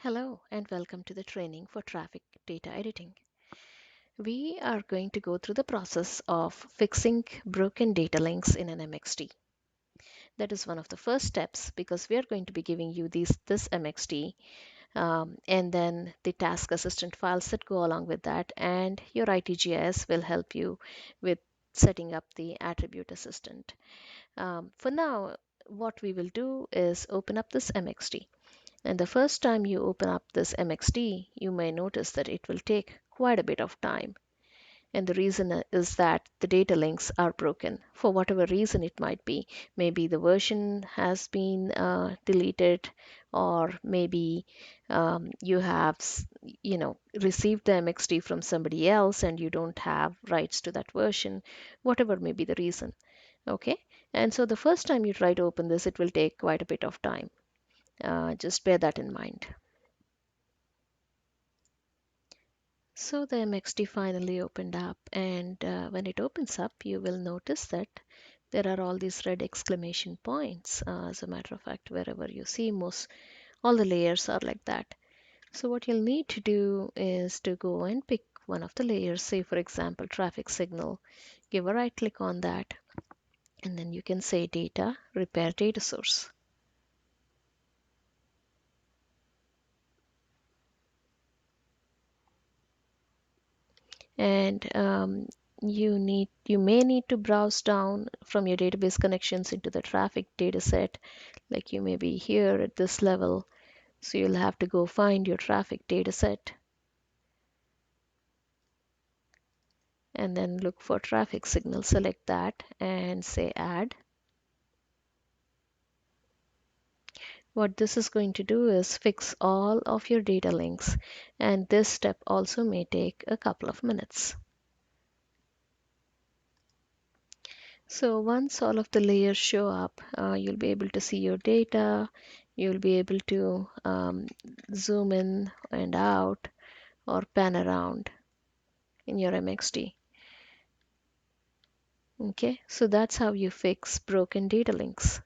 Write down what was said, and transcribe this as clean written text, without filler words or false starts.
Hello and welcome to the training for traffic data editing. We are going to go through the process of fixing broken data links in an MXT. That is one of the first steps because we are going to be giving you this MXT and then the task assistant files that go along with that, and your ITGIS will help you with setting up the attribute assistant. For now, what we will do is open up this MXT. And the first time you open up this MXT, you may notice that it will take quite a bit of time. And the reason is that the data links are broken for whatever reason it might be. Maybe the version has been deleted, or maybe you have, received the MXT from somebody else and you don't have rights to that version, whatever may be the reason. Okay, and so the first time you try to open this, it will take quite a bit of time. Just bear that in mind. So the MXT finally opened up, and when it opens up, you will notice that there are all these red exclamation points. As a matter of fact, wherever you see most, all the layers are like that. So what you'll need to do is to go and pick one of the layers, say for example, traffic signal. Give a right click on that, and then you can say data, repair data source. And you may need to browse down from your database connections into the traffic data set, like you may be here at this level, so you'll have to go find your traffic data set and then look for traffic signal. Select that and say add. What this is going to do is fix all of your data links, and this step also may take a couple of minutes. So once all of the layers show up, you'll be able to see your data. You'll be able to zoom in and out or pan around in your MXT. Okay, so that's how you fix broken data links.